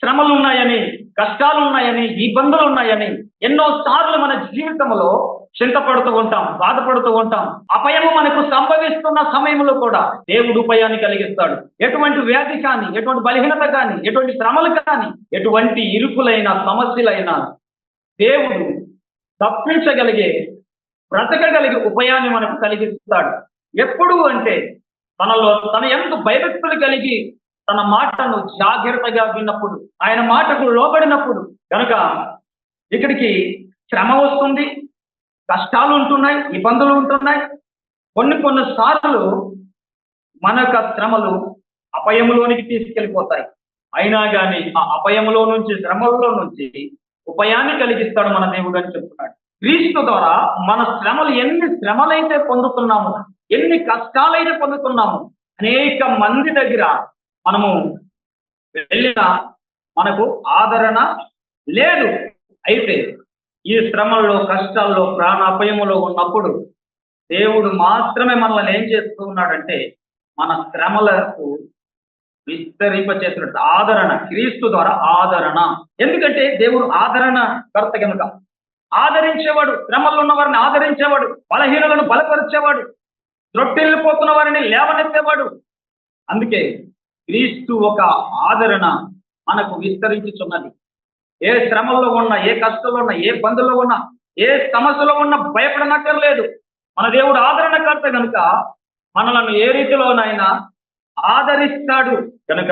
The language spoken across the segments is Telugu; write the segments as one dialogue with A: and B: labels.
A: శ్రమలు ఉన్నాయని, కష్టాలు ఉన్నాయని, ఇబ్బందులు ఉన్నాయని ఎన్నో సార్లు మన జీవితంలో చింతపడుతూ ఉంటాం, బాధపడుతూ ఉంటాం. అపయము మనకు సంభవిస్తున్న సమయంలో కూడా దేవుడు ఉపాయాన్ని కలిగిస్తాడు. ఎటువంటి వ్యాధి కానీ, ఎటువంటి బలహీనత కానీ, ఎటువంటి శ్రమలు కానీ, ఎటువంటి ఇరుకులైన సమస్యలైనా దేవుడు తప్పించగలిగే, బ్రతకగలిగే ఉపాయాన్ని మనకు కలిగిస్తాడు. ఎప్పుడు అంటే తన ఎంత భయభక్తులు కలిగి తన మాటను జాగ్రత్తగా విన్నప్పుడు, ఆయన మాటకు లోబడినప్పుడు. కనుక ఇక్కడికి శ్రమ వస్తుంది, కష్టాలు ఉంటున్నాయి, ఇబ్బందులు ఉంటున్నాయి. కొన్ని సార్లు మన యొక్క శ్రమలు అపయములోనికి తీసుకెళ్ళిపోతాయి. అయినా కానీ ఆ అపయములో నుంచి, శ్రమల్లో నుంచి ఉపాయాన్ని కలిగిస్తాడు మన దేవుడు అని చెప్తున్నాడు. క్రీస్తు ద్వారా మన ఎన్ని శ్రమలైతే పొందుతున్నాము, ఎన్ని కష్టాలైతే పొందుతున్నాము, అనేక మంది దగ్గర మనము వెళ్ళినా మనకు ఆదరణ లేదు. అయితే ఈ శ్రమల్లో, కష్టాల్లో, ప్రాణాపాయములో ఉన్నప్పుడు దేవుడు మాత్రమే మనల్ని ఏం చేస్తూ ఉన్నాడంటే మన శ్రమలకు విస్తరింపచేసినట్టు ఆదరణ, క్రీస్తు ద్వారా ఆదరణ. ఎందుకంటే దేవుడు ఆదరణ కర్త కనుక. ఆదరించేవాడు, శ్రమల్లో ఉన్న వారిని ఆదరించేవాడు, బలహీనులను బలపరిచేవాడు, త్రొట్టిల్లిపోతున్న వారిని లేవనెత్తేవాడు. అందుకే క్రీస్తు ఒక ఆదరణ మనకు విస్తరించుచున్నది. ఏ శ్రమల్లో ఉన్నా, ఏ కష్టంలో ఉన్నా, ఏ ఇబ్బందుల్లో ఉన్నా, ఏ సమస్యలో ఉన్నా భయపడనక్కర్లేదు. మన దేవుడు ఆదరణకర్త కనుక మనలను ఏ రీతిలోనైనా ఆదరిస్తాడు. కనుక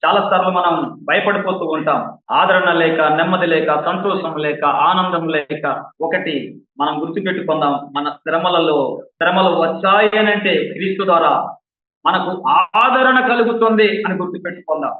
A: చాలాసార్లు మనం భయపడిపోతూ ఉంటాం. ఆదరణ లేక, నెమ్మది లేక, సంతోషం లేక, ఆనందం లేక. ఒకటి మనం గుర్తుపెట్టుకుందాం, మన శ్రమలు వచ్చాయనంటే క్రీస్తు ద్వారా మనకు ఆదరణ కలుగుతుంది అని గుర్తుపెట్టుకుందాం.